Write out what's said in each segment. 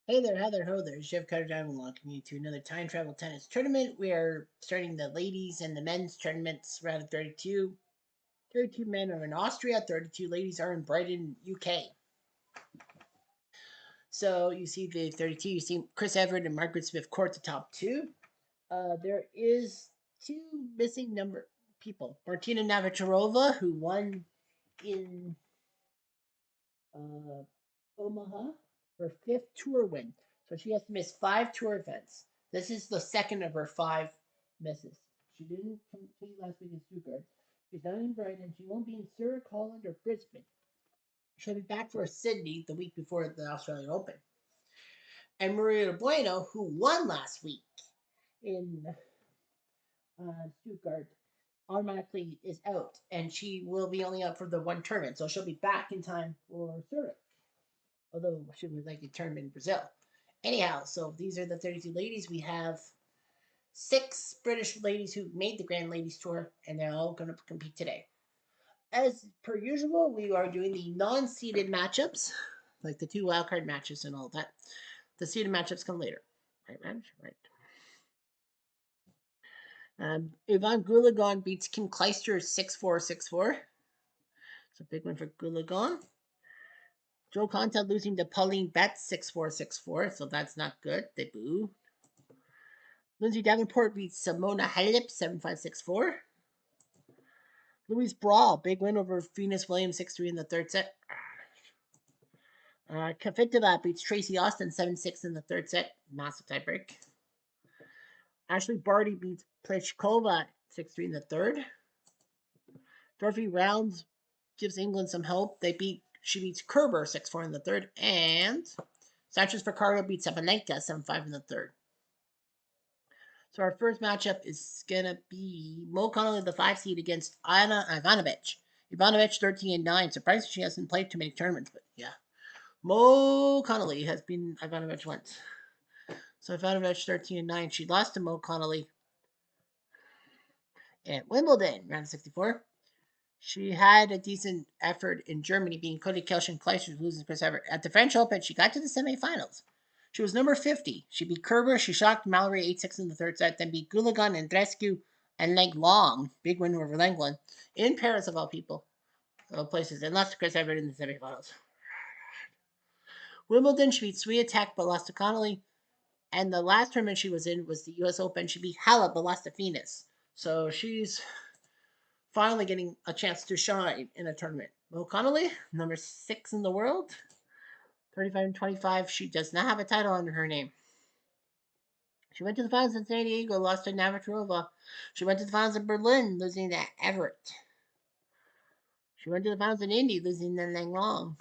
Hey there, how there, ho there. Jeff Cutter driving welcoming you to another time travel tennis tournament. We are starting the ladies and the men's tournaments round of 32. 32 men are in Austria, 32 ladies are in Brighton, UK. So you see the 32, you see Chris Everett and Margaret Smith Court, the top two. There is two missing number people. Martina Navratilova, who won in uh, Omaha, her fifth tour win. So she has to miss 5 tour events. This is the second of her 5 misses. She didn't compete last week in Stuttgart. She's not in Brighton. She won't be in Zurich, Holland, or Brisbane. She'll be back for Sydney the week before the Australian Open. And Maria Bueno, who won last week in Stuttgart, automatically is out, and she will be only out for the one tournament. So she'll be back in time for Zurich, although she would like a tournament in Brazil. Anyhow, so these are the 32 ladies. We have 6 British ladies who made the Grand Ladies Tour, and they're all going to compete today. As per usual, we are doing the non-seeded matchups, like the 2 wildcard matches and all that. The seeded matchups come later. Right, Raj? Right. Yvonne Goolagong beats Kim Kleister 6-4, 6-4. It's a big win for Goolagong. Jo Konta losing to Pauline Betts 6-4, 6-4, so that's not good. They boo. Lindsay Davenport beats Simona Halep 7-5, 6-4. Louise Brawl, big win over Venus Williams 6-3 in the third set. Kvitova beats Tracy Austin 7-6 in the third set. Massive tiebreak. Ashley Barty beats Pliskova 6-3 in the third. Dorothy Rounds gives England some help. She beats Kerber 6-4 in the third. And Sanchez Vicario beats Sabalenka 7-5 in the third. So our first matchup is going to be Mo Connolly, the 5 seed, against Anna Ivanovic. Ivanovic 13-9. Surprised she hasn't played too many tournaments, but yeah. Mo Connolly has been Ivanovic once. So Ivanovic 13-9. She lost to Mo Connolly at Wimbledon, round 64. She had a decent effort in Germany, being Cody Kelsch and Kleister, losing Chris Everett. At the French Open, she got to the semifinals. She was number 50. She beat Kerber. She shocked Mallory 8-6 in the third set, then beat Goolagong, Andreescu, and Long. Big win over Langland in Paris, of all people, places, and lost to Chris Everett in the semifinals. Wimbledon, she beat Swiatek, but lost to Connolly. And the last tournament she was in was the U.S. Open. She beat Halep, but lost to Venus. So she's finally getting a chance to shine in a tournament. Mo Connolly, number 6 in the world, 35-25. She does not have a title under her name. She went to the finals in San Diego, lost to Navratilova. She went to the finals in Berlin, losing to Everett. She went to the finals in Indy, losing to Long.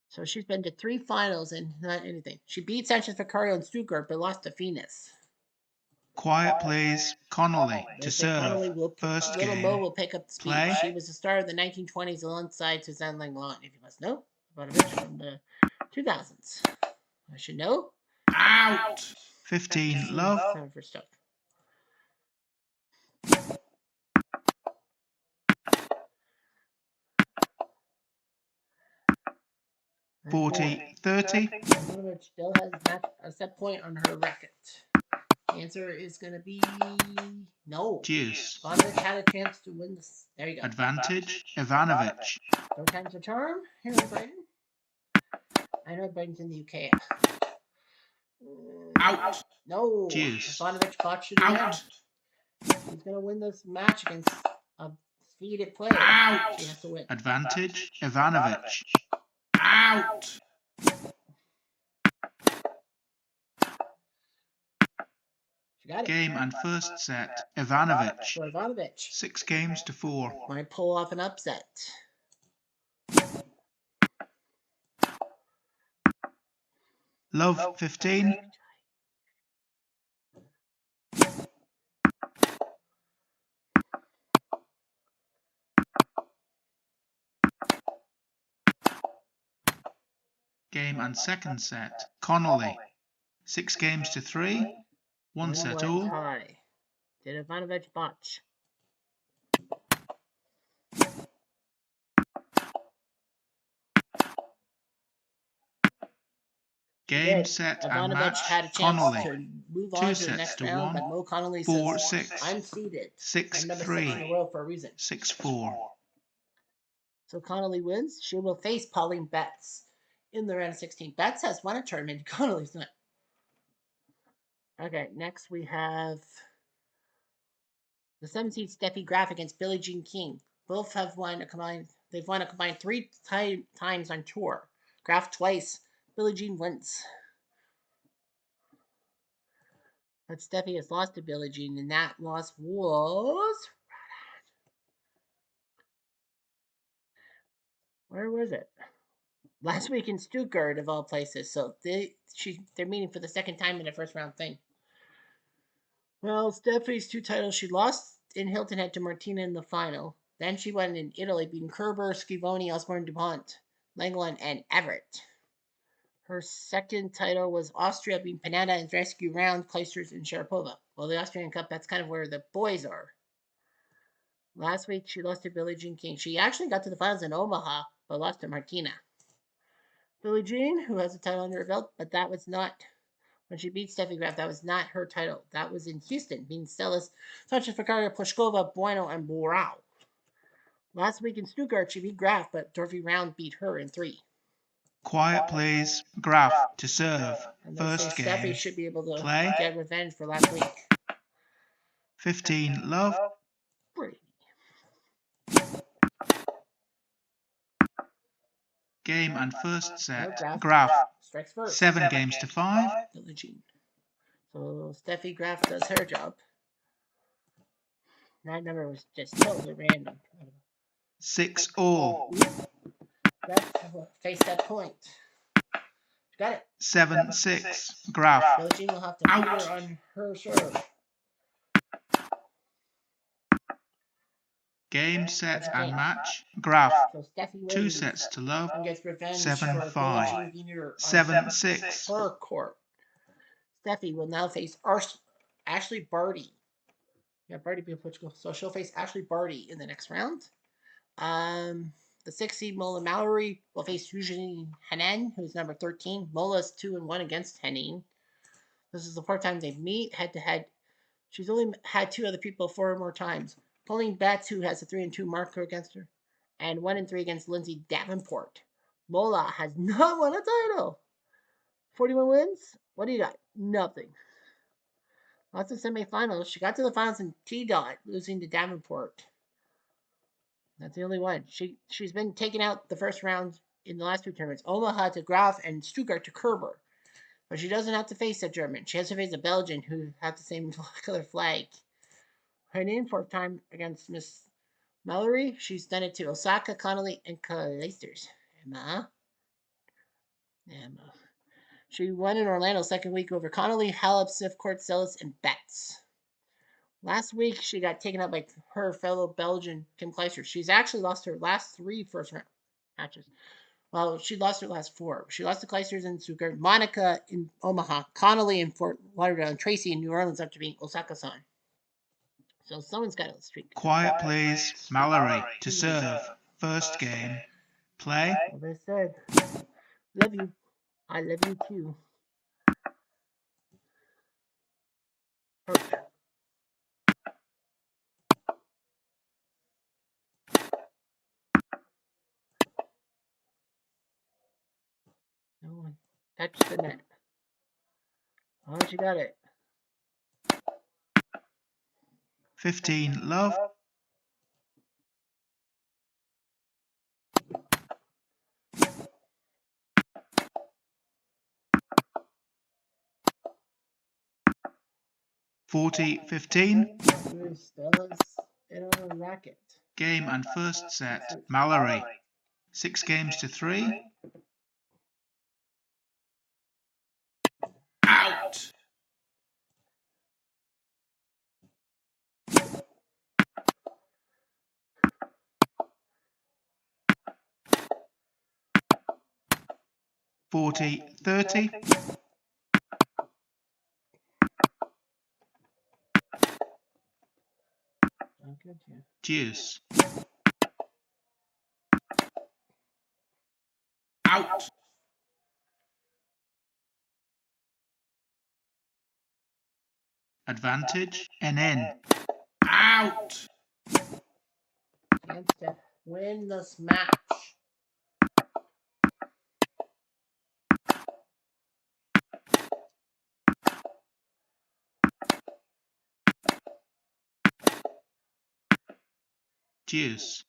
So she's been to 3 finals and not anything. She beat Sanchez Vicario in Stuttgart, but lost to Venus. Quiet, please. Connolly to serve. First Little game. Mo will pick up the speed. Play. She was the star of the 1920s alongside Suzanne Langlois, if you must know. Ivanovic from the 2000s. I should know. Out. 15 love. Time for stuff. $40-30. Ivanovic still has a set point on her racket. The answer is going to be no. Deuce. Ivanovic had a chance to win this. There you go. Advantage. Ivanovic. No time's a charm here in Brighton. I know Brighton's in the UK. Out. No. Deuce. Ivanovic botched it again. Out. He's going to win this match against a speeded player. Out. She has to win. Advantage. Ivanovic. Out. She got it. Game and first set. Ivanovic. For Ivanovic. 6-4. Might pull off an upset. Love 15. Game and second set. Connolly. 6-3. 1 set all. High. Did Ivanovic botch? Game, Good. set, and Ivanovich match. had a chance Connolly. to move 2 on to the sets next to round, 1. but Mo Connolly 4, says, 6. I'm seeded. 6, I'm number 3. 6 in the world for a reason. 6, 4. So Connolly wins. She will face Pauline Betts in the round of 16. Betts has won a tournament. Connolly's not. Okay, next we have the 17th Steffi Graf against Billie Jean King. Both have won a combined. They've won a combined 3 times on tour. Graf twice. Billie Jean once. But Steffi has lost to Billie Jean, and that loss was. Where was it? Last week in Stuttgart, of all places. So they're meeting for the second time in the first round thing. Well, Steffi's 2 titles, she lost in Hilton Head to Martina in the final. Then she won in Italy, beating Kerber, Schiavone, Osborne DuPont, Langland, and Everett. Her second title was Austria, beating Panetta in rescue round, Kleisters, and Sharapova. Well, the Austrian Cup, that's kind of where the boys are. Last week, she lost to Billie Jean King. She actually got to the finals in Omaha, but lost to Martina. Billie Jean, who has a title under her belt, but that was not when she beat Steffi Graf. That was not her title. That was in Houston, beating Stelis, Sanchez Vicaria, Pliskova, Bueno, and Borau. Last week in Stuttgart, she beat Graf, but Dorothy Round beat her in 3. Quiet, please. Graf to serve. And First say game. Steffi should be able to Play. get revenge for last week. 15, love. Brady. Game and first set. Graf. Graf. Strikes first. 7 games to 5. Billie Jean. So Steffi Graf does her job. That number was just totally random. 6 all. Graf faced that point. Got it. 7, 6. Graf. Billie Jean will have to beat Out. her on her serve. Game, set, and match. Graf. So Steffi 2 wins sets to love. and gets revenge 7, for 5. Billie Jean beating her on 7, 6. her court. Steffi will now face Ashley Barty. Yeah, Barty beat Portugal. So she'll face Ashley Barty in the next round. The 6 seed Mola Mallory will face Eugenie Henin, who's number 13. Mola's 2-1 against Henin. This is the 4th time they meet head to head. She's only had 2 other people 4 more times. Pauline Betts, who has a 3-2 marker against her, and 1-3 against Lindsay Davenport. Mola has not won a title. 41 wins. What do you got? Nothing. Lots of semifinals. She got to the finals in T-Dot, losing to Davenport. That's the only one. She's been taken out the first round in the last 2 tournaments. Omaha to Graf and Stuttgart to Kerber. But she doesn't have to face a German. She has to face a Belgian who have the same color flag. Her name 4th time against Miss Mallory. She's done it to Osaka, Connolly, and Kleisters. Emma. She won in Orlando 2nd week over Connolly, Halep, Sifcourt, Celis, and Betts. Last week, she got taken out by her fellow Belgian, Kim Clijsters. She's actually lost her last 3 first round matches. Well, she lost her last 4. She lost to Clijsters in Stuttgart, Monica in Omaha, Connolly in Fort Lauderdale, and Tracy in New Orleans after being Osaka-san. So someone's got a streak. Quiet, please. Mallory to serve. First game. Play. As I said, love you. I love you too. Perfect. No one touched the net. Oh, she got it. 15, love. (40-15). Stella's in on a racket. Game and first set. Mallory. 6 games to 3. Out. (40-30). Deuce. Out. Advantage, NN. Out! Chance to win this match. Deuce.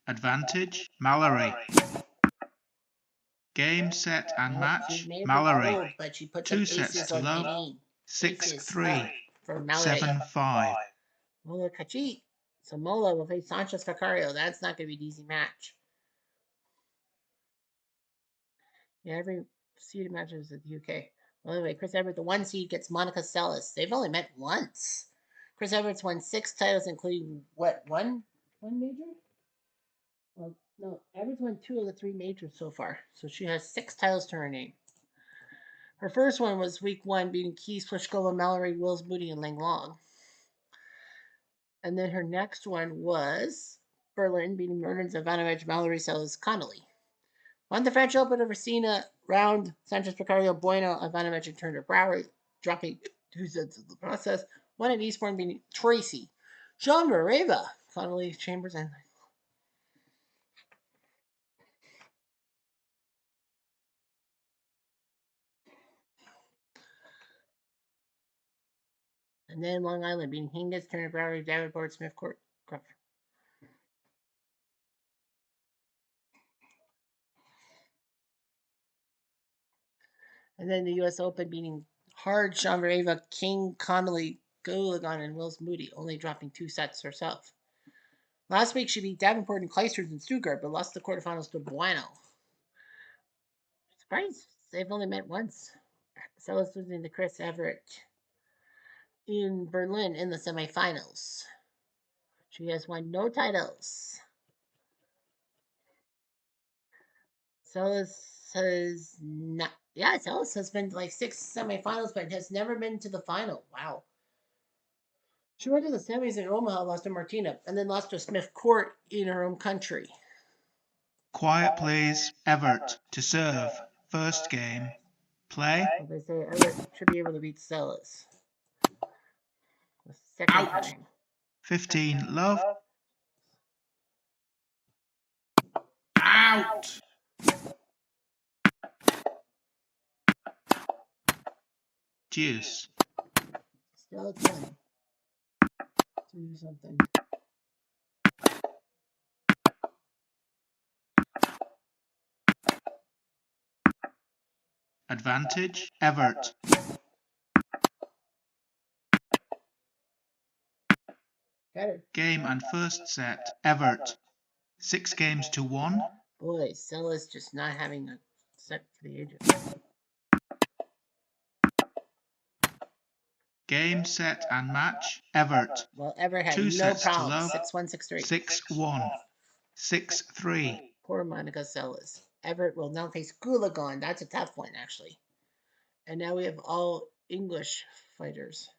Advantage, Mallory. Game, set, and match, Mallory. Gold, but she put 2 sets to love, 6-3, for Mallory. 7-5. Mola Kachit. So Mola will face Sanchez Vicario. That's not going to be an easy match. Yeah, every seeded matches at the UK. Well, anyway, Chris Evert, the 1 seed, gets Monica Seles. They've only met once. Chris Evert's won 6 titles, including what, one major? Well, no, Everett's won 2 of the 3 majors so far. So she has 6 titles to her name. Her first one was week 1, beating Keys, Pliskova, Mallory, Wills, Moody, and Lang Long. And then her next one was Berlin, beating Mertens, Ivanovic, Mallory, Seles, Connolly. Won the French Open over Cena, Round, Sanchez, Picario, Bueno, Ivanovic, and Turner Brower, dropping 2 sets of the process. Won at Eastbourne, beating Tracy, John Mareva, Connolly, Chambers, and then Long Island, beating Hingis, Turner Brower, Davenport, Smith, Crawford. And then the U.S. Open, beating Hard, John Mareva, King, Connolly, Gulagon, and Wills Moody, only dropping 2 sets herself. Last week, she beat Davenport and Clijsters in Stuttgart, but lost the quarterfinals to Bueno. Surprise! They've only met once. Seles losing to Chris Evert in Berlin in the semifinals. She has won no titles. Seles has not. Yeah, Seles has been to like 6 semifinals, but has never been to the final. Wow. She went to the semis in Omaha, lost to Martina, and then lost to Smith Court in her home country. Quiet, please. Evert to serve. First game. Play. Well, they say Evert should be able to beat Seles. The second Out. time. 15, love. Out. Deuce. Still a 20. Do something. Advantage, Evert. Got it. Game and first set, Evert. 6 games to 1. Boy, Seles just not having a set for the ages. Game, set, and match, Evert. Well, Evert had 2 no sets to problems. love. 6-1, 6-3. 6-1. 6-3. Poor Monica Seles. Everett will now face Gulagon. That's a tough one, actually. And now we have all English fighters.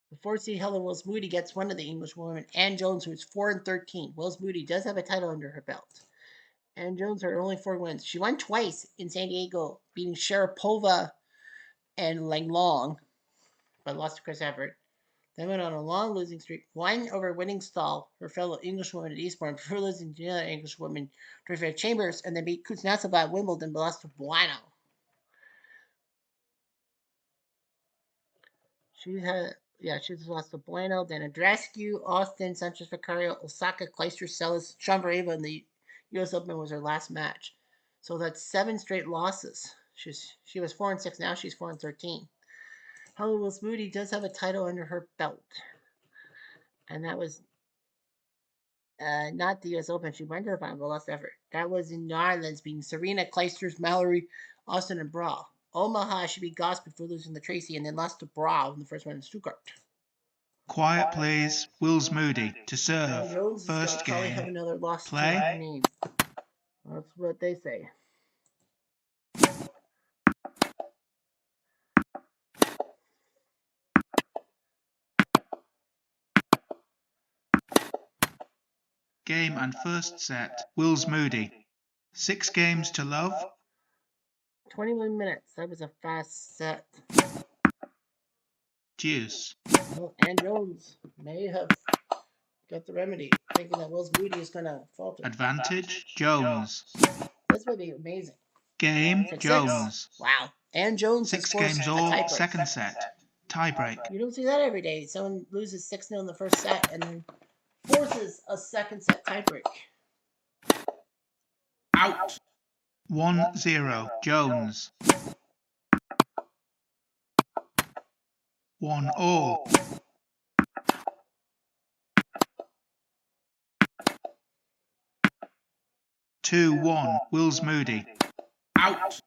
The 4 seed Helen Wills Moody gets one of the English women, Ann Jones, who is 4-13. Wills Moody does have a title under her belt. Ann Jones, her only 4 wins. She won twice in San Diego, beating Sharapova and Lang Long, but lost to Chris Evert. Then went on a long losing streak, won over Winningstall, her fellow Englishwoman at Eastbourne, before losing to another Englishwoman, Dorothy Chambers, and then beat Kuznetsova at Wimbledon, but lost to Bueno. She's lost to Bueno, then Andreescu, Austin, Sanchez Vicario, Osaka, Clijsters, Seles, Chambreva in the U.S. Open was her last match. So that's 7 straight losses. She was 4-6, now she's 4-13. Helen Wills Moody does have a title under her belt. And that was not the U.S. Open. She went to the final, but lost effort. That was in New Orleans, beating Serena, Clijsters, Mallory, Austin, and Bra. Omaha, she beat Goss before losing to Tracy, and then lost to Bra in the first one in Stuttgart. Quiet, please. Wills Moody to serve. Jones First probably have game. another loss Play. to her name. That's what they say. Game and first set, Wills Moody. 6 games to love. 21 minutes. That was a fast set. deuce. Well, Ann Jones may have got the remedy, thinking that Wills Moody is going to falter. Advantage, Jones. This would be amazing. Game, 6-6. Jones. Wow. Ann Jones 6 has forced games a all, tiebreak. second set. Tiebreak. You don't see that every day. Someone loses 6-0 in the first set and then forces a second set tiebreak. Out. 1-0, Jones. 1-all. 2-1, Wills Moody. Out.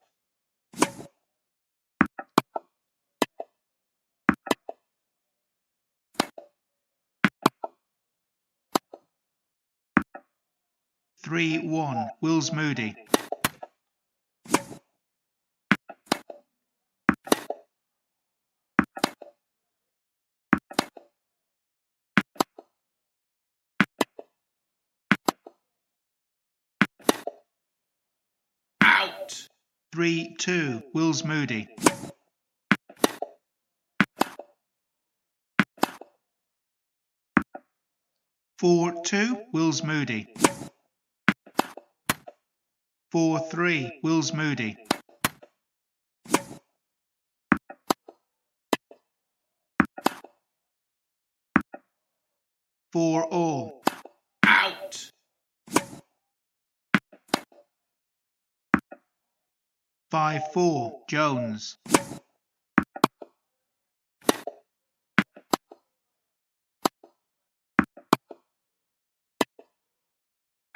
(3-1), Wills Moody. Out. 3-2, Wills Moody. (4-2), Wills Moody. 4-3, Wills Moody. 4-all. Out. 5-4, Jones.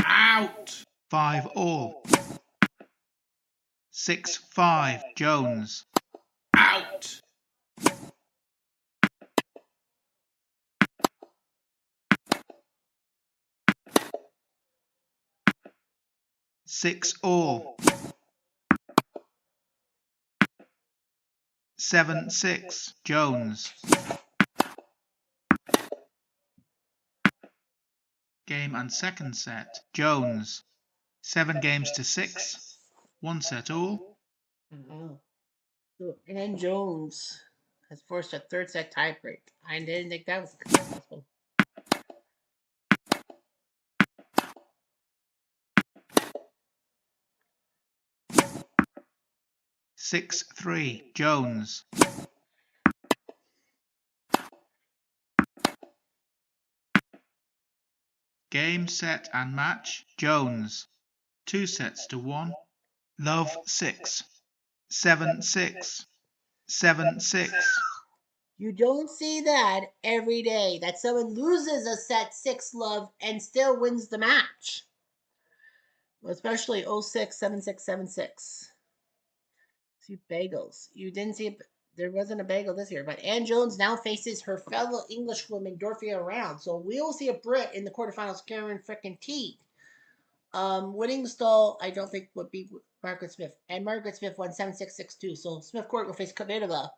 Out. 5-all. 6-5, Jones. Out. 6-all. 7-6, Jones. Game and second set, Jones. 7 games to 6, 1 set all. Wow. So Ann Jones has forced a third set tiebreak. I didn't think that was possible. 6-3, Jones. Game, set and match, Jones. 2 sets to 1. Love 6. 7-6. 7-6. You don't see that every day, that someone loses a set 6 love and still wins the match. Especially 06, 7-6, 7-6. See bagels. You didn't see there wasn't a bagel this year, but Ann Jones now faces her fellow Englishwoman Dorothea Round. So we will see a Brit in the quarterfinals, Karen frickin' Teague. Winningstall, I don't think would beat Margaret Smith. And Margaret Smith won 7-6, 6-2. So Smith Court will face Kvitova.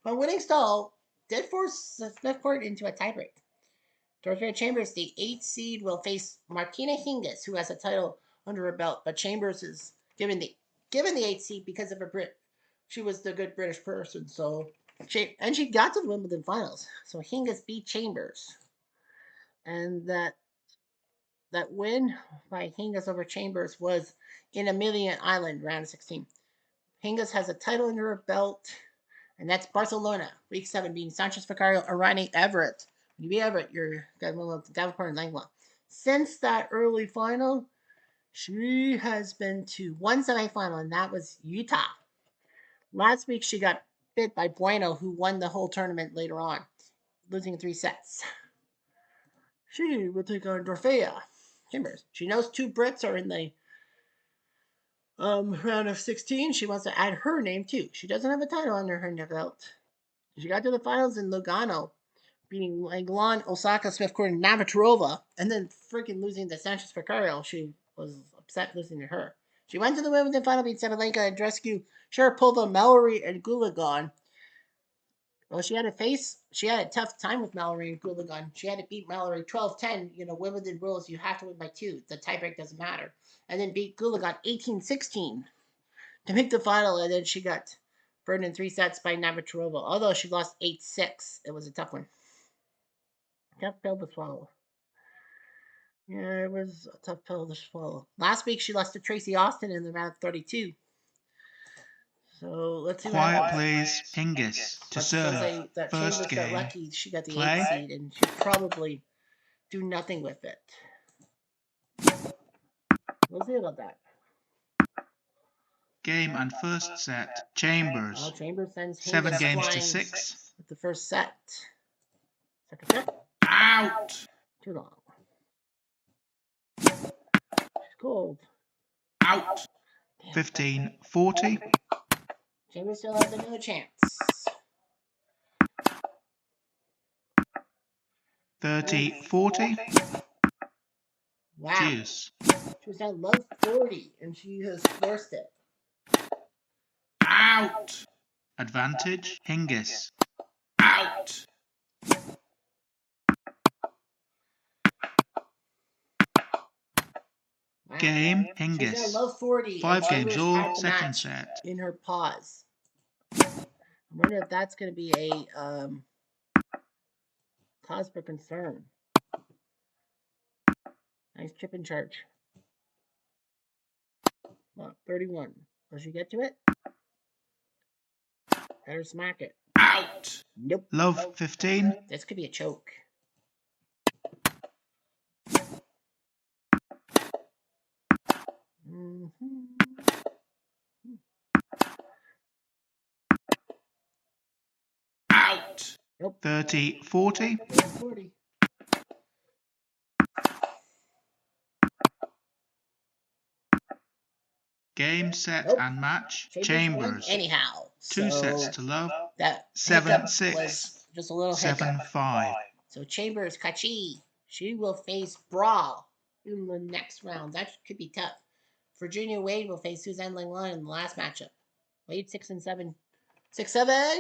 But Winningstall did force Smith Court into a tiebreak. Dorothea Chambers, the 8th seed, will face Martina Hingis, who has a title under her belt. But Chambers is given the 8th seed because of her Brit. She was the good British person, so she got to the Wimbledon finals. So Hingis beat Chambers, and that win by Hingis over Chambers was in Amelia Island, round of 16. Hingis has a title under her belt, and that's Barcelona, week 7, being Sanchez Vicario, Irani Everett. When you beat Everett, you're going to Davenport and Langlois. Since that early final, she has been to one semifinal, and that was Utah. Last week, she got bit by Bueno, who won the whole tournament later on, losing 3 sets. She will take on Dorothea Chambers. She knows 2 Brits are in the round of 16. She wants to add her name too. She doesn't have a title under her belt. She got to the finals in Lugano, beating Langlan, Osaka, Smith Court, and Navratilova, and then freaking losing to Sanchez Vicario. She was upset losing to her. She went to the Wimbledon final, beat Sabalenka, Andreescu, Sharapova, Mallory, and Goolagong. Well, she had a tough time with Mallory and Goolagong. She had to beat Mallory 12-10. Wimbledon rules, you have to win by 2. The tiebreak doesn't matter. And then beat Goolagong 18-16 to make the final. And then she got Burned in 3 sets by Navratilova. Although she lost 8-6, it was a tough one. Tough pill to swallow. Yeah, it was a tough pill to swallow. Last week, she lost to Tracy Austin in the round of 32. So let's see what Quiet, happens. please. Hingis to Let's just serve. say that First Chambers got game. lucky. She got the Play. 8th seed, and she'll probably do nothing with it. We'll see about that. Game and first set. Chambers. Well, Chambers sends 7 Hingis games to flying 6. with the first set. Second set. Out. Too long. She's cold. Out. 15-40. Chambers still has another chance. 30-40. Wow. Juice. She was down low 40, and she has forced it. Out. Advantage. Hingis. Out. Wow. Game. She's down Hingis. low 40. 5 and games Chambers all. had the Second match set. in her pause. I wonder if that's going to be a cause for concern. Nice chip and charge. Well, 31. Will she get to it? Better smack it. Out. Nope. Love 15. This could be a choke. Out. Nope. 30-40. 40. Game, set, Nope. and match. Won Chambers. anyhow. 2 So sets to love. that 7-6. hiccup was just a little hiccup. 7-5. So Chambers, Kachi, she will face Brawl in the next round. That could be tough. Virginia Wade will face Suzanne Langlois in the last matchup. Wade 6-7. 6-7.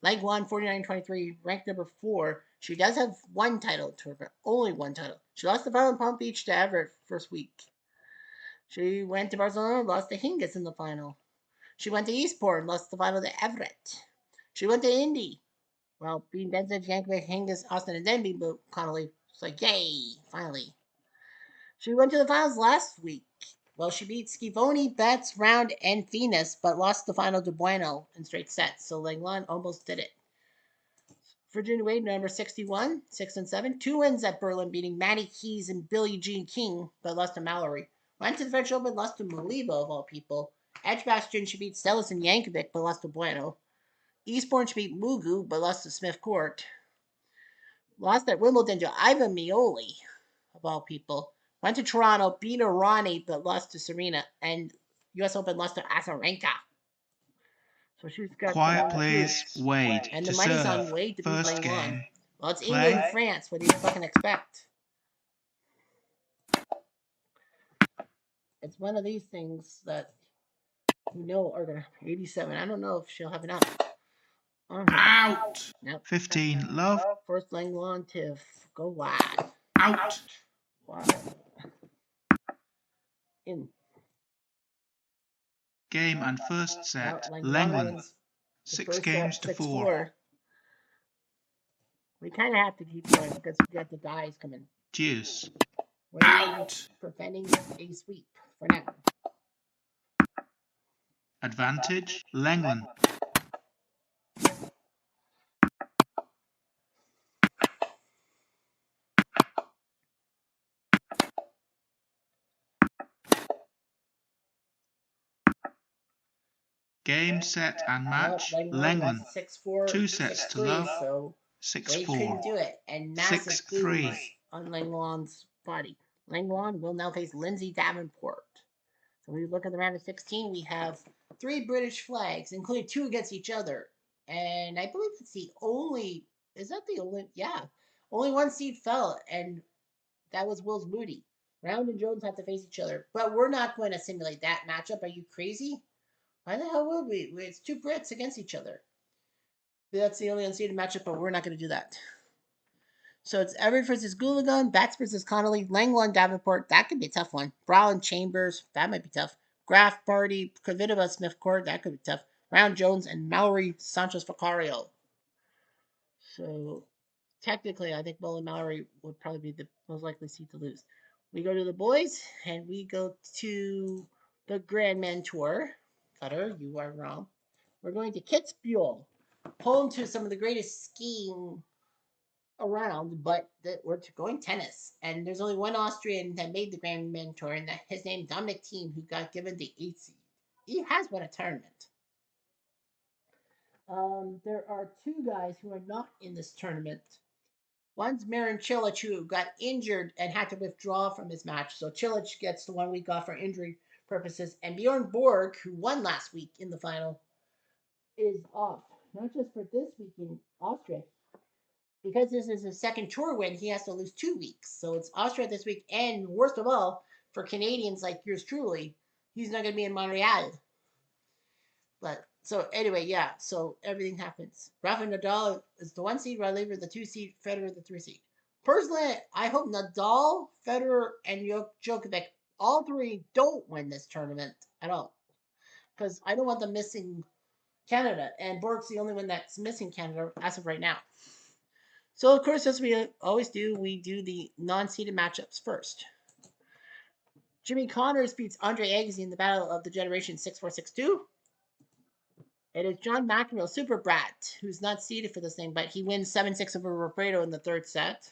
Langlois 49-23, ranked number 4. She does have one title to her, only one title. She lost the final in Palm Beach to Everett first week. She went to Barcelona and lost to Hingis in the final. She went to Eastport and lost the final to Everett. She went to Indy. Well, beating Benzich, Yankovic, Hingis, Austin, and then beat Connolly. It's like, yay, finally. She went to the finals last week. Well, she beat Schifoni, Betts, Round, and Venus, but lost the final to Bueno in straight sets. So Langlois almost did it. Virginia Wade, number 61, 6-7. 2 wins at Berlin, beating Maddie Keys and Billie Jean King, but lost to Mallory. Went to the French Open, lost to Maliva, of all people. Edgbaston, she beat Stellis and Yankovic, but lost to Bueno. Eastbourne, she beat Mugu, but lost to Smith Court. Lost at Wimbledon to Ivan Mioli, of all people. Went to Toronto, beat Irani, but lost to Serena. And U.S. Open lost to Azarenka. So she's got Quiet, please. Wade and to the money's serve. on Wade to beat First Langlois. game. Well, it's Play. England and France. What do you fucking expect? It's one of these things that you know are gonna 87. I don't know if she'll have enough. Out. Nope. 15 love. First Langlois and Tiff. Go wide. Out. Wide. In. Game and first set. Langlois Lenglen. wins the 6 first games set, to 6-4. 4. We kind of have to keep going because we got the dies coming. Deuce. We're Out. preventing a sweep for now. Advantage. Lenglen. Game, set, and match. Lenglen. 6-4, 2 sets to love. So Wade 6-4. couldn't do it. And massive 6-3. booze on Langlois' body. Langlois will now face Lindsay Davenport. So when we look at the round of 16, we have 3 British flags, including 2 against each other. And I believe it's the only, is that the only, yeah. Only 1 seed fell, and that was Wills Moody. Round and Jones have to face each other. But we're not going to simulate that matchup. Are you crazy? Why the hell would we? It's 2 Brits against each other. That's the only unseeded matchup, but we're not going to do that. So it's Everett versus Goulagon, Betts versus Connolly, Langlois and Davenport. That could be a tough one. Brown and Chambers. That might be tough. Graf, Barty, Kvitova, Smith Court. That could be tough. Round Jones, and Mallory Sanchez Vicario. So technically, I think Will and Mallory would probably be the most likely seed to lose. We go to the boys, and we go to the Grandman Tour. Cutter, you are wrong. We're going to Kitzbühel, home to some of the greatest skiing around, but we're going tennis. And there's only one Austrian that made the Grandman Tour, and his name Dominic Thiem, who got given the 8th seed. He has won a tournament. There are two guys who are not in this tournament. One's Marin Cilic, who got injured and had to withdraw from his match. So Cilic gets the 1 week off for injury purposes. And Bjorn Borg, who won last week in the final, is off. Not just for this week in Austria. Because this is his second tour win, he has to lose 2 weeks. So it's Austria this week. And worst of all, for Canadians like yours truly, he's not going to be in Montreal. But so anyway, yeah. So everything happens. Rafa Nadal is the 1 seed, Rodlever the 2 seed, Federer the 3 seed. Personally, I hope Nadal, Federer, and Djokovic, all three, don't win this tournament at all, because I don't want them missing Canada, and Borg's the only one that's missing Canada as of right now. So of course, as we always do, we do the non-seeded matchups first. Jimmy Connors beats Andre Agassi in the Battle of the Generation 6-4-6-2. It is John McEnroe, Super Brat, who's not seeded for this thing, but he wins 7-6 over Robredo in the 3rd set.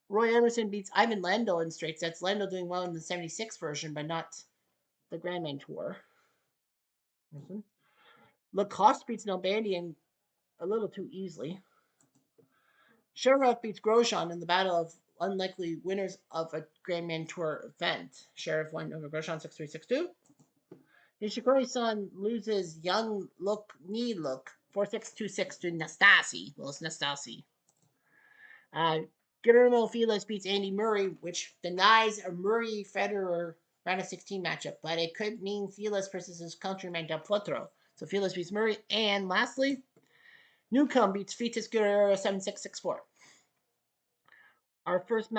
Roy Emerson beats Ivan Lendl in straight sets. Lendl doing well in the 76 version, but not the Grandman Tour. Lacoste beats Nalbandian a little too easily. Sheriff beats Grosjean in the battle of unlikely winners of a Grandman Tour event. Sheriff won over Grosjean 6-3-6-2. Nishikori-san loses Young Look 4-6-2-6 to Nastase. Well, it's Nastase. Guillermo Feliz beats Andy Murray, which denies a Murray-Federer round of 16 matchup, but it could mean Feliz versus his countryman Del Potro. So Feliz beats Murray. And lastly, Newcomb beats Vitas Guerrero 7-6-6-4. Our first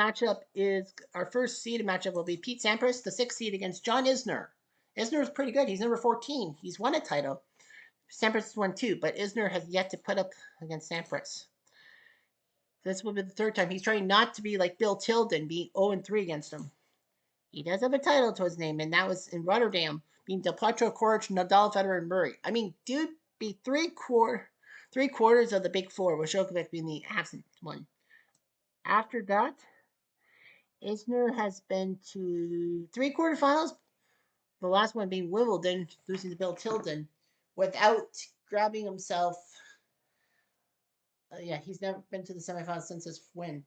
seeded matchup will be Pete Sampras, the 6th seed, against John Isner. Isner is pretty good. He's number 14. He's won a title. Sampras has won 2, but Isner has yet to put up against Sampras. This will be the 3rd time. He's trying not to be like Bill Tilden, being 0-3 against him. He does have a title to his name, and that was in Rotterdam, being Del Potro, Coric, Nadal, Federer, and Murray. I mean, dude beat three quarters of the big four, with Djokovic being the absent one. After that, Isner has been to 3 quarterfinals, the last one being Wimbledon, losing to Bill Tilden, without grabbing himself. He's never been to the semifinals since his win.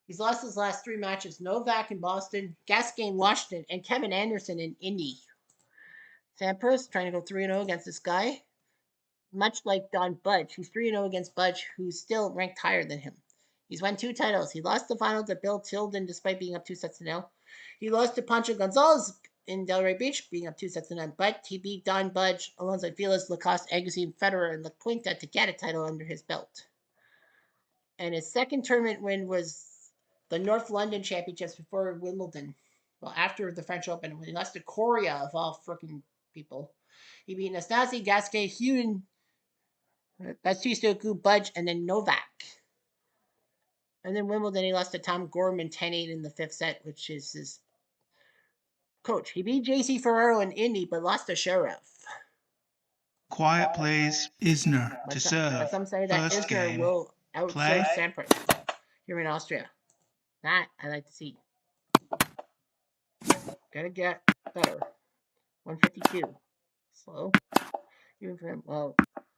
He's lost his last 3 matches: Novak in Boston, Gasquet in Washington, and Kevin Anderson in Indy. Sampras trying to go 3-0 against this guy. Much like Don Budge, he's 3-0 against Budge, who's still ranked higher than him. He's won 2 titles. He lost the final to Bill Tilden despite being up 2-0. He lost to Pancho Gonzalez in Delray Beach, being up 2-0, but he beat Don Budge, Alonso Feliz, Lacoste, Agassi, and Federer in La Quinta to get a title under his belt. And his second tournament win was the North London Championships before Wimbledon. Well, after the French Open, when he lost to Coria, of all freaking people. He beat Nastase, Gasquet, Hewen, Baptiste Agut, Budge, and then Novak. And then Wimbledon, he lost to Tom Gorman 10-8 in the 5th set, which is his coach. He beat J.C. Ferrero in Indy, but lost to Sheriff. Quiet, please. Isner to serve. But some say that First Isner game. will outserve Sampras here in Austria. That I like to see. Gotta get better. 152. Slow. Even for him. Well,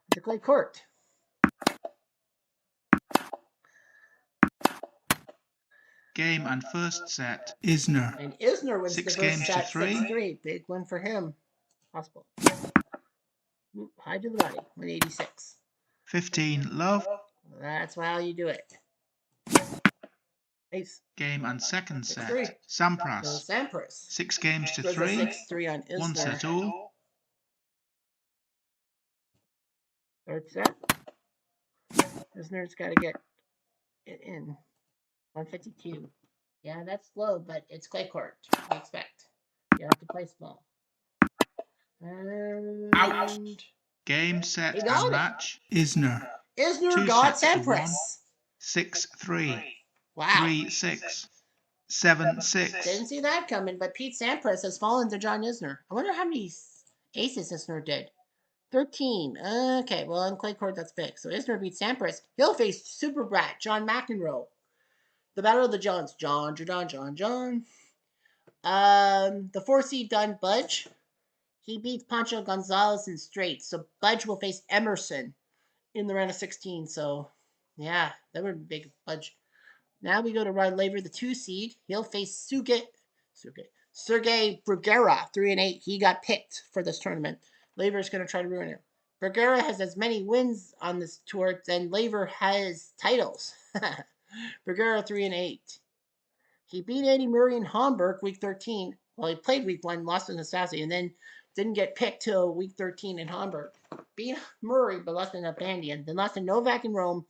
it's a clay court. Game and first set. Isner. And Isner wins 6 the first games set to 3. 6-3. Big win for him. Possible. High to the body. 186. 15 love. That's how you do it. Ace. Game and second set. 6-3. Sampras. So Sampras. 6 games to Goes 3. 6-3 on Isner. 1 set all. Third set. Isner's got to get it in. 152. Yeah, that's slow, but it's clay court. We expect. You have to play small. And Game, set, he got and it. match. Isner. Isner 2 got sets to 1. Sampras. 6-3. Wow. 3-6. 7-6. Didn't see that coming, but Pete Sampras has fallen to John Isner. I wonder how many aces Isner did. 13. Okay, well, on clay court, that's big. So Isner beats Sampras. He'll face Super Brat, John McEnroe. The Battle of the Johns. John. The 4 seed Don Budge. He beats Pancho Gonzalez in straight. So Budge will face Emerson in the round of 16. So, yeah, that would be big. Budge. Now we go to Rod Laver, the 2 seed. He'll face Sergey Bruguera, 3-8. He got picked for this tournament. Laver's going to try to ruin him. Bruguera has as many wins on this tour than Laver has titles. Bruguera 3-8. He beat Andy Murray in Hamburg week 13. Well, he played week 1, lost to Nastasi, and then didn't get picked till week 13 in Hamburg. Beat Murray, but lost to Napandian. Then lost to Novak in Rome,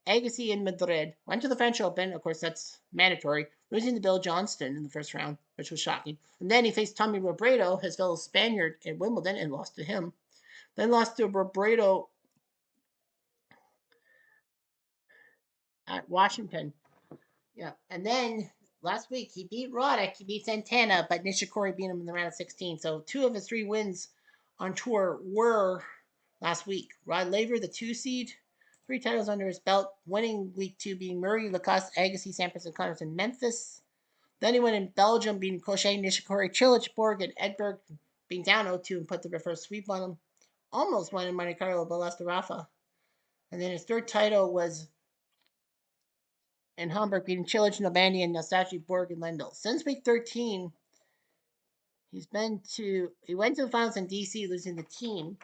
Agassi in Madrid. Went to the French Open. Of course, that's mandatory. Losing to Bill Johnston in the first round, which was shocking. And then he faced Tommy Robredo, his fellow Spaniard, at Wimbledon, and lost to him. Then lost to Robredo at Washington. Yeah. And then last week, he beat Roddick, he beat Santana, but Nishikori beat him in the round of 16. So 2 of his 3 wins on tour were last week. Rod Laver, the 2 seed, 3 titles under his belt, winning week 2, beating Murray, Lacoste, Agassi, Sampras, and Connors in Memphis. Then he went in Belgium, beating Cochet, Nishikori, Cilic, Borg, and Edberg, being down 0-2 and put the reverse sweep on him. Almost won in Monte Carlo, but lost to Rafa. And then his 3rd title was in Hamburg, beating Cilic, Nalbandian, and Nastasi, Borg, and Lendl. Since week 13, he went to the finals in DC, losing the team.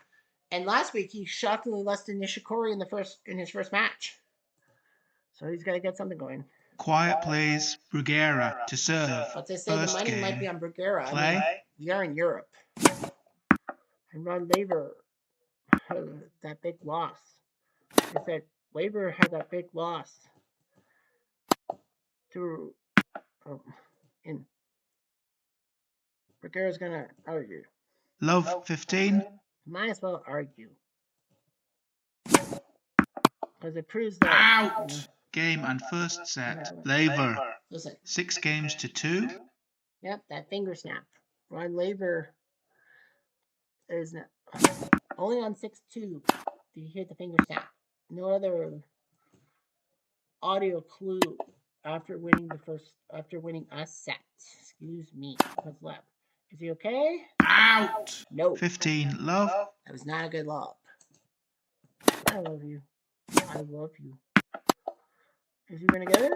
And last week, he shockingly lost to Nishikori in his first match. So he's got to get something going. Quiet plays Bruguera to serve. But they say the money might be on Bruguera. Play. I mean, we are in Europe. And Rod Laver had that big loss. They said Laver had that big loss to in Bruguera's going to argue. Love 15. Might as well argue. Because it proves that... Out! Game and first set. Laver. Listen. 6 games to 2. Yep, that finger snap. Rod Laver is only on 6-2. Did you hear the finger snap? No other audio clue after winning a set. Excuse me. What's left? Is he okay? Out! No. 15. Love. That was not a good lob. I love you. I love you. Is he going to get it?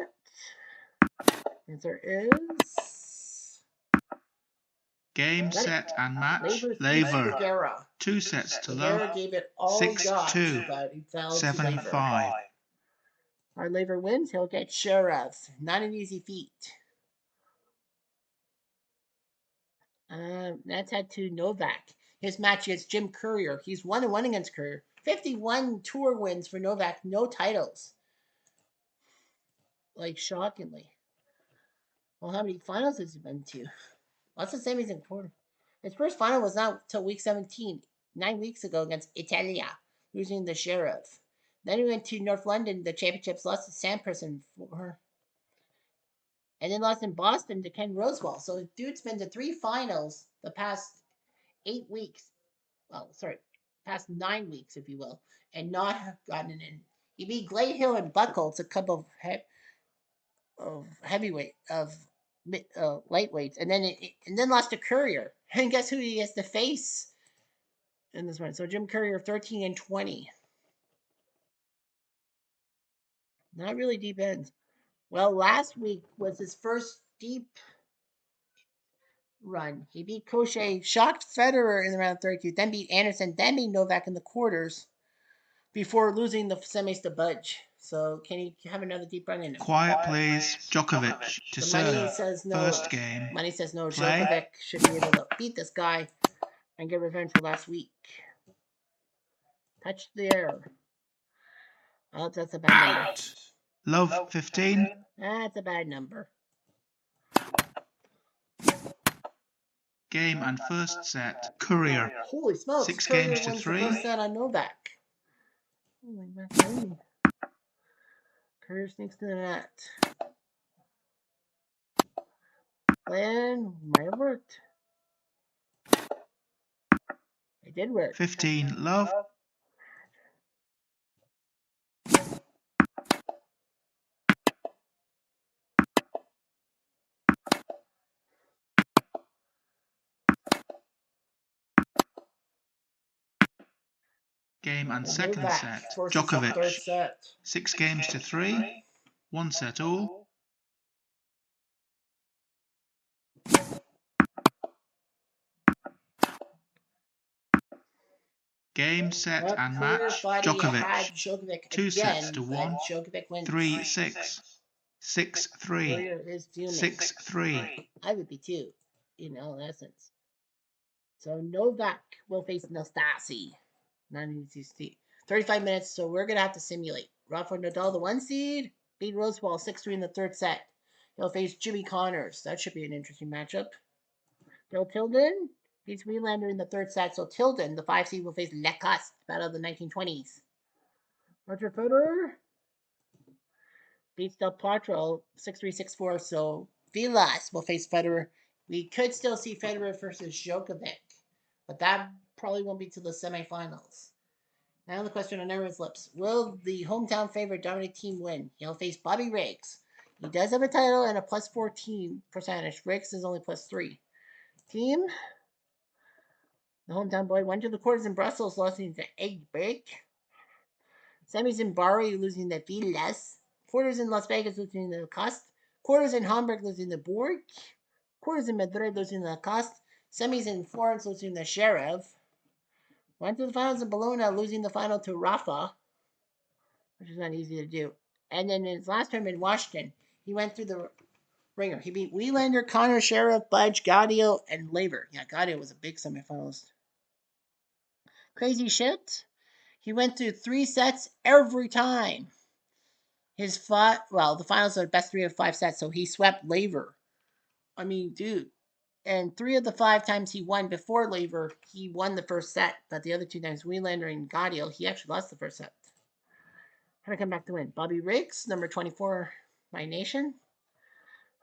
Answer is... Game, set, and match. Laver. Laver. 2 sets to love. Laver gave it all 6-2. 7-5. Our Laver wins. He'll get Sheriff. Not an easy feat. That's had to Novak. His match against Jim Courier. He's 1-1 against Courier. 51 tour wins for Novak. No titles. Like, shockingly. Well, how many finals has he been to? Well, that's the same as in quarter. His first final was not till week 17, 9 weeks ago against Italia, losing the Sheriff. Then he went to North London, the championships, lost to Sampras in 4. And then lost in Boston to Ken Rosewall. So the dude's been to 3 finals the past 8 weeks. Well, sorry, past 9 weeks, if you will, and not have gotten it in. He beat Glade Hill and Buckholz, a couple of heavyweight, of lightweights, and then lost to Courier. And guess who he has to face in this one? So Jim Courier, 13-20. Not really deep ends. Well, last week was his first deep run. He beat Cochet, shocked Federer in the round of 32, then beat Anderson, then beat Novak in the quarters before losing the semis to Budge. So can he have another deep run in him? Quiet plays Djokovic to serve. Money says no. First game. Money says no. Play. Djokovic should be able to beat this guy and get revenge for last week. Touch the air. Oh, that's a bad number. Love 15. That's a bad number. Game and first set. Courier. Holy smokes! 6 Courier games to wins 3. the first set on Novak. Holy macaroni. Courier sneaks to the net. Plan might have worked. It did work. 15 love. Game and second Novak set. forces the third Djokovic. set. 6 games to 3. 1 set all. Game, set Yep, and Courier match. thought he had Djokovic. Djokovic 2 sets again, to but 1. Djokovic wins. 3-6. 6-3. Courier is fuming. 6-3. I would be too, in all essence. So Novak will face Nastase. 35 minutes, so we're going to have to simulate. Rafa Nadal, the 1 seed, beat Rosewall 6-3 in the third set. He'll face Jimmy Connors. That should be an interesting matchup. Bill Tilden beats Wielander in the third set, so Tilden, the 5 seed, will face Lacoste, battle of the 1920s. Roger Federer beats Del Potro 6-3, 6-4, so Vilas will face Federer. We could still see Federer versus Djokovic, but that probably won't be till the semifinals. Now the question on everyone's lips. Will the hometown favorite Dominic Thiem win? He'll face Bobby Riggs. He does have a title and a plus 14 percentage. Riggs is only plus 3. Thiem, the hometown boy, went to the quarters in Brussels, losing to Eggbreak. Semis in Bari, losing to Vilas. Quarters in Las Vegas, losing to Lacoste. Quarters in Hamburg, losing to Borg. Quarters in Madrid, losing to Lacoste. Semis in Florence, losing to Sheriff. Went to the finals in Bologna, losing the final to Rafa, which is not easy to do. And then in his last term in Washington, he went through the ringer. He beat Wielander, Connor, Sheriff, Budge, Gaudio, and Laver. Yeah, Gaudio was a big semifinalist. Crazy shit. He went through 3 sets every time. The finals are the best 3 of 5 sets, so he swept Laver. I mean, dude. And 3 of the 5 times he won before Laver, he won the first set. But the other 2 times, Wielander and Gaudio, he actually lost the first set. How to come back to win? Bobby Riggs, number 24 by nation.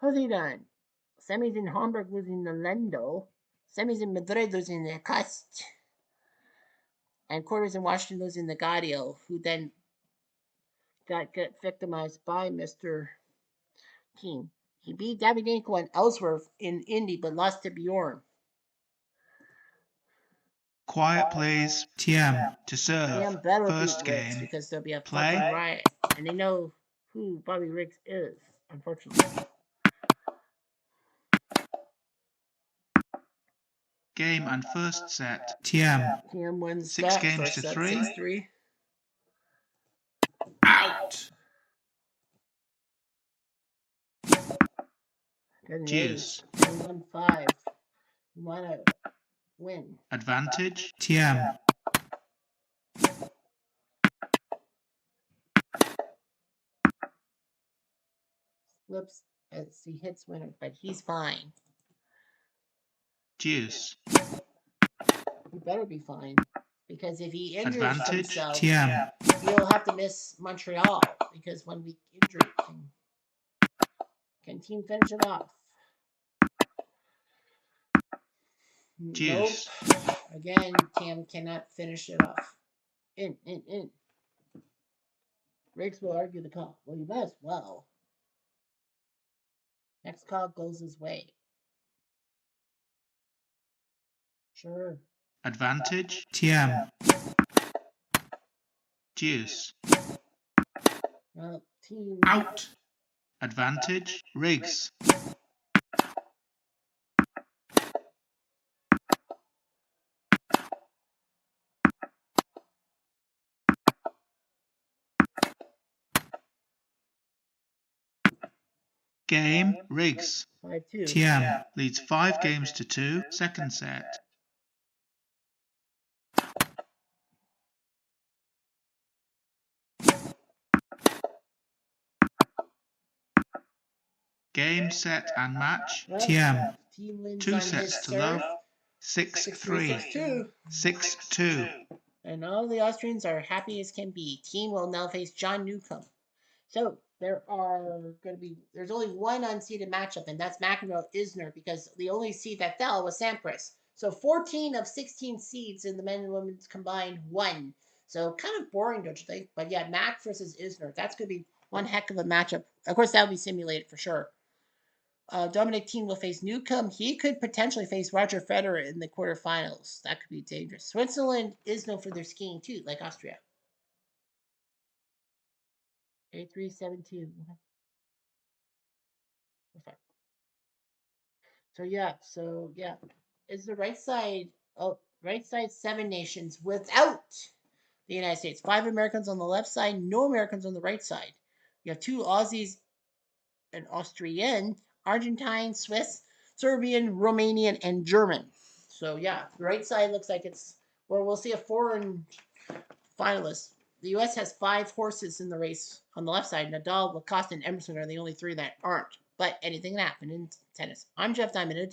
How's he done? Semis in Hamburg, losing to Lendo. Semis in Madrid, losing to Lacoste. And quarters in Washington, losing to Gaudio, who then got victimized by Mr. Thiem. He beat Davydenko and Ellsworth in Indy, but lost to Bjorn. Quiet, please. Thiem to serve. Thiem better First beat Riggs game. because there'll be a Play. fucking riot. And they know who Bobby Riggs is, unfortunately. Game and first set. Thiem. Thiem wins 6 that games first to set, 3. 6-3. Out. Deuce. 1-5. You want to win. Advantage. Thiem. Slips as he hits winner, but he's fine. Deuce. He better be fine. Because if he injures Advantage. himself, Thiem. he'll have to miss Montreal. Because 1 week injury can Thiem finish it off? Deuce. Nope. Again, Thiem cannot finish it off. In. Riggs will argue the call. Well, you might as well. Next call goes his way. Sure. Advantage. Thiem. Deuce. Well, Thiem. Out. Advantage. Riggs. Game. Riggs. 5-2. Thiem leads 5 games to 2. Second set. Game, set and match. Well, Thiem. Thiem wins 2 on sets his to serve. love. 6-3, 6-2. 6-2. And all the Austrians are happy as can be. Team will now face John Newcomb. So there's only one unseeded matchup, and that's McEnroe Isner, because the only seed that fell was Sampras. So 14 of 16 seeds in the men and women's combined won. So kind of boring, don't you think? But yeah, Mac versus Isner. That's going to be one heck of a matchup. Of course, that'll be simulated for sure. Dominic Thiem will face Newcomb. He could potentially face Roger Federer in the quarterfinals. That could be dangerous. Switzerland is known for their skiing too, like Austria. 8372. Perfect. So yeah. Is the right side right side 7 nations without the United States. 5 Americans on the left side, no Americans on the right side. You have 2 Aussies, an Austrian, Argentine, Swiss, Serbian, Romanian, and German. So yeah, the right side looks like it's we'll see a foreign finalist. The U.S. has 5 horses in the race on the left side. Nadal, Lacoste, and Emerson are the only 3 that aren't. But anything can happen in tennis. I'm Jeff Diamond.